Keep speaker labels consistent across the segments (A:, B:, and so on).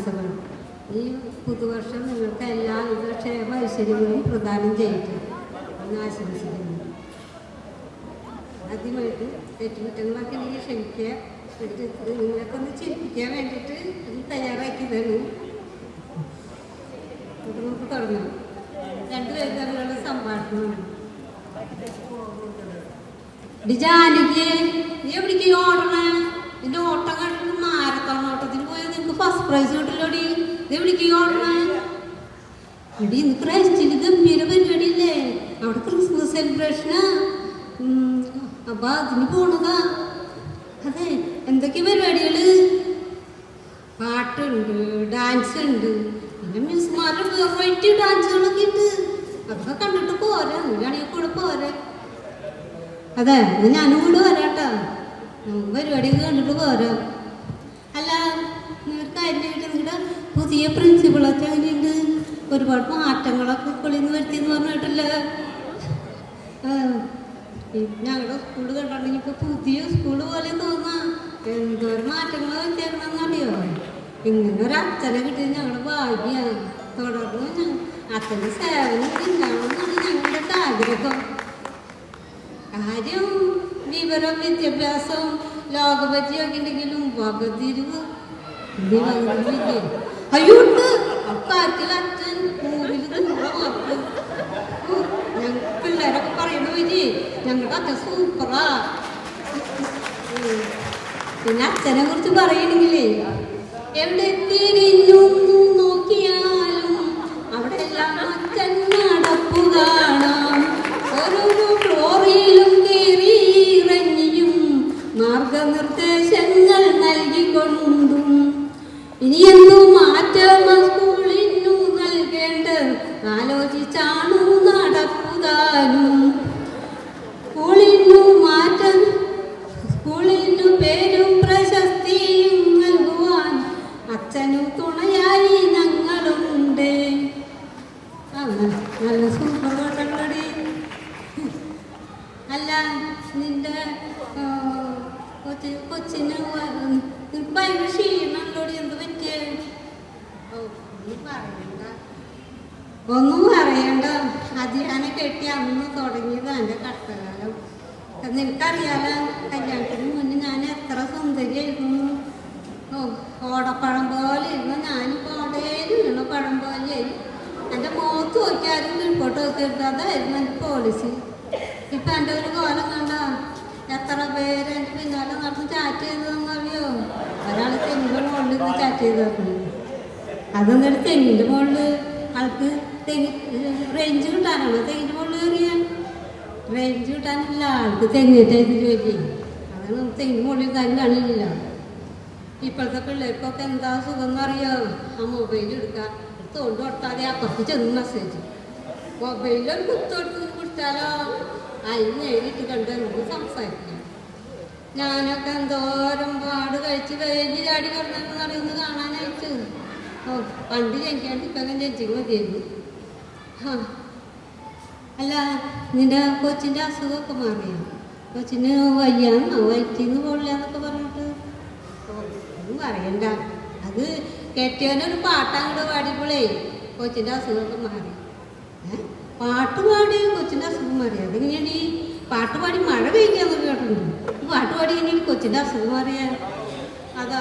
A: ഓണാശംസകൾ. ഈ പുതുവർഷം നിങ്ങൾക്ക് എല്ലാവിധ ക്ഷേമ ഐശ്വര്യങ്ങളും പ്രദാനം ചെയ്യട്ടെ എന്ന് ആശംസിക്കുന്നു. ആദ്യമായിട്ട് തെറ്റുകുറ്റങ്ങളൊക്കെ എനിക്ക് ക്ഷമിക്കുക. നിങ്ങളൊക്കെ ഒന്ന് ചിരിപ്പിക്കാൻ വേണ്ടിയിട്ട് തയ്യാറാക്കിയതാണ്. അത് നമുക്ക് തുടങ്ങാം. രണ്ടുപേരും തമ്മിലുള്ള സംഭാഷണമാണ്. ജാനകി, നീ എവിടേക്ക് ഓടണ? നിന്റെ ഓട്ടം കണ്ടിട്ട് മാരത്തോൺ ഓട്ടത്തിന് പോയാൽ നിനക്ക് ഫസ്റ്റ് പ്രൈസ് കിട്ടില്ലോടി. നീ എവിടേക്ക് ഓടണ? എടി ഇന്ന് ക്രൈസ്റ്റിന് ഗംഭീര പരിപാടിയില്ലേ? അവിടെ ക്രിസ്മസ് സെലിബ്രേഷനാ. അപ്പൊ അതിന് പോണതാ. അതെ, എന്തൊക്കെ പരിപാടികള്? പാട്ടുണ്ട്, ഡാൻസ് ഉണ്ട്, പിന്നെ മിസ്മാരുടെ വെറൈറ്റി ഡാൻസുകളൊക്കെ ഉണ്ട്. അതൊക്കെ കണ്ടിട്ട് പോരാ. നീയാണെങ്കിൽ കൂടെ പോരാ. അതെ, ഞാനും കൂടെ വരാട്ടാ. പരിപാടിയൊക്കെ കണ്ടിട്ട് പോരാ. അല്ല, ഒരു കാര്യമായിട്ട് നിങ്ങളുടെ പുതിയ പ്രിൻസിപ്പളൊക്കെ അങ്ങനെയുണ്ട്. ഒരുപാട് മാറ്റങ്ങളൊക്കെ സ്കൂളിൽ നിന്ന് വരുത്തിയെന്ന് പറഞ്ഞിട്ടില്ല. ഞങ്ങളുടെ സ്കൂള് കണ്ടിട്ടുണ്ടെങ്കിൽ ഇപ്പോൾ പുതിയ സ്കൂള് പോലെ തോന്നാം. എന്തോരം മാറ്റങ്ങൾ വരുത്തിയേക്കണമെന്നറിയോ? ഇങ്ങനെ ഒരു അച്ഛനെ കിട്ടിയത് ഞങ്ങളുടെ ഭാഗ്യമാണ്. തുടർന്ന് അച്ഛൻ്റെ സേവനം ഉണ്ടാവണമെന്നാണ് ഞങ്ങളുടെ ആഗ്രഹം. കാര്യം വിവരം, വിദ്യാഭ്യാസം, ലോകപരിചയമൊക്കെ ഉണ്ടെങ്കിലും വകതിരിവ് അയ്യോ ഉണ്ട്. അക്കാര്യത്തിൽ അച്ഛൻ മൂവിൽ മക്കൾ ഞങ്ങൾ പിള്ളേരൊക്കെ പറയണ വരി ഞങ്ങളുടെ അച്ഛൻ സൂപ്പറാ. പിന്നെ അച്ഛനെ കുറിച്ച് പറയണെങ്കിലേ എവിടെ തിരിഞ്ഞു നോക്കിയാലും അവിടെ എല്ലാം അച്ഛൻ നടപ്പു കാണാം. ഓരോരോ ഫ്ലോറിലും കയറി ഇറങ്ങിയും മാർഗനിർദ്ദേശങ്ങൾ നൽകിക്കൊണ്ടും ഇനി എന്തു മാറ്റം സ്കൂളിനു നൽകേണ്ടത് ആലോചിച്ചാണു നടപ്പുതാനും. സ്കൂളിനു മാറ്റം, സ്കൂളിനു പേരും പ്രശസ്തിയും നൽകുവാൻ അച്ഛനും തുണയായി ഞങ്ങളുണ്ട്. നല്ല സൂപ്പർ കേട്ടടി. അല്ല, നിന്റെ കൊച്ചിന് ഭയങ്കര ക്ഷീണുള്ളോടി. എന്ത് പറ്റിയേ? ഒന്നും പറയണ്ട. അതിയാനെ കെട്ടി അന്ന് തുടങ്ങിയത് എൻ്റെ കഷ്ടകാലം. നിനക്കറിയാലോ, കല്യാണത്തിന് മുന്നേ ഞാൻ എത്ര സുന്ദരിയായിരുന്നു. ഓടപ്പഴം പോലെ ഇരുന്നു. ഞാനിപ്പോൾ ഓടയിൽ വീണ പഴം പോലെയായി. എൻ്റെ മുഖത്ത് നോക്കിയാലും കീഴ്പോട്ട് നോക്കിയിട്ട് അതായിരുന്നു എൻ്റെ പോളിസി. ഇപ്പം എൻ്റെ ഒരു കോലം കണ്ട എത്ര പേര് എൻ്റെ പിന്നാലെ നടന്ന് ചാറ്റ് ചെയ്തതെന്നറിയോ? ഒരാൾ തെങ്ങിൻ്റെ മുകളിൽ നിന്ന് ചാറ്റ് ചെയ്തു. അതൊന്നൊരു തെങ്ങിൻ്റെ മുകളിൽ ആൾക്ക് റേഞ്ച് കിട്ടാനാണോ തെങ്ങിൻ്റെ മുകളിൽ കയറിയാൽ? റേഞ്ച് കിട്ടാനില്ല ആൾക്ക്. തെങ്ങിട്ടായിരുന്നു ജോലി. അതാണ് തെങ്ങിൻ്റെ മുകളിൽ തന്നെ കാണില്ല. ഇപ്പോഴത്തെ പിള്ളേർക്കൊക്കെ എന്താ സുഖം എന്നറിയോ? ആ മൊബൈൽ എടുക്കുക, തോണ്ട് കൊടുത്താതെ അപ്പുറത്ത് ചെന്ന് മെസ്സേജ്. മൊബൈലൊരു കുത്തെടുത്ത് കൊടുത്താലോ അതിന് നേരിട്ട് കണ്ട് നമുക്ക് സംസാരിക്കാം. ഞാനൊക്കെ എന്തോരം പാട് കഴിച്ച് വെയിൽ ചാടി കിടന്നെന്നറിയുന്നത് കാണാനായിട്ട്. പണ്ട് ജനിക്കാണ്ട് ഇപ്പം അങ്ങനെ ജനിച്ചിട്ട് മതിയായിരുന്നു. അല്ല, നിന്റെ കൊച്ചിൻ്റെ അസുഖമൊക്കെ മാറിയോ? കൊച്ചിന് വയ്യാന്നോ, വയറ്റിന്ന് പോളില്ലാന്നൊക്കെ പറഞ്ഞിട്ട് ഒന്നും പറയണ്ട. അത് കെട്ടിയവനൊരു പാട്ടങ്ങോട്ട് പാടിയപ്പോളേ കൊച്ചിൻ്റെ അസുഖമൊക്കെ മാറി. പാട്ട് പാടി കൊച്ചിൻ്റെ അസുഖം മാറി. അതെങ്ങനെയാണ് ഈ പാട്ട് പാടി മഴ പെയ്ക്കാന്നൊക്കെ കേട്ടിട്ടുണ്ട്. പാട്ട് പാടി ഇങ്ങനെ കൊച്ചിൻ്റെ അസുഖം മാറിയ അതാ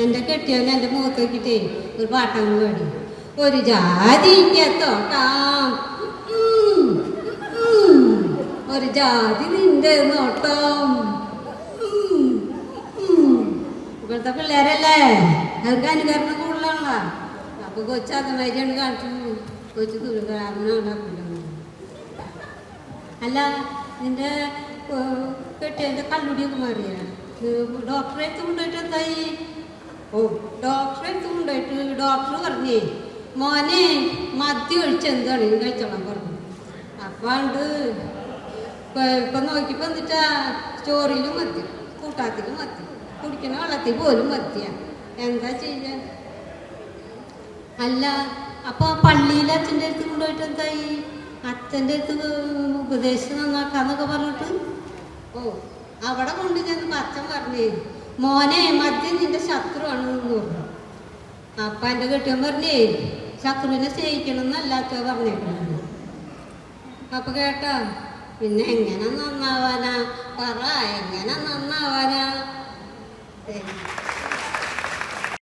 A: എൻ്റെ കെട്ടിയവൻ എൻ്റെ മുഖത്ത് നോക്കിയിട്ടേ ഒരു പാട്ടങ്ങ് പാടി. ഒരു ജാതിക്കത്തോട്ടാം ഒരു ജാതി നിന്റെ നോട്ടം. ഇപ്പോഴത്തെ പിള്ളേരല്ലേ, അവർക്ക് അനുകരണം കൂടുതലാണല്ലോ. അപ്പോൾ കൊച്ചു അതുമാതിരിയാണ് കാണിച്ചു. കൊച്ചു ദുർഗാമനാണ്. അല്ല, നിന്റെ കെട്ടിയതിൻ്റെ കള്ളുടിയൊക്കെ മാറിയ? ഡോക്ടറെ അടുത്ത് കൊണ്ടുപോയിട്ട് എന്തായി? ഡോക്ടറെ അടുത്ത് കൊണ്ടുപോയിട്ട് ഡോക്ടർ പറഞ്ഞേ മോനെ മദ്യം ഒഴിച്ച് എന്താണെങ്കിലും കഴിച്ചോളാൻ പറഞ്ഞു. അപ്പാണ്ട് ഇപ്പം നോക്കിയപ്പോൾ എന്നിട്ടാ ചോറിലും മദ്യം, കൂട്ടാത്തിലും മദ്യം, കുടിക്കണ വെള്ളത്തിൽ പോലും മദ്യം. എന്താ ചെയ്യാൻ? അല്ല, അപ്പോൾ പള്ളിയിൽ അച്ഛൻ്റെ അടുത്ത് കൊണ്ടുപോയിട്ട് എന്തായി? അച്ഛൻ്റെ അടുത്ത് ഉപദേശം നന്നാക്കാന്നൊക്കെ പറഞ്ഞിട്ട് അവിടെ കൊണ്ടു ചെന്നപ്പോൾ അച്ഛൻ പറഞ്ഞേ മോനെ മദ്യം നിന്റെ ശത്രുവാണെന്ന് പറഞ്ഞു. അപ്പൊ എൻ്റെ കെട്ടിയൻ പറഞ്ഞേ ശത്രുവിനെ സ്നേഹിക്കണം എന്നല്ലാച്ചോ പറഞ്ഞേക്കുന്നത്. അപ്പൊ കേട്ടോ, പിന്നെ എങ്ങനെ നന്നാവാനാ പറ, എങ്ങനെ നന്നാവാ?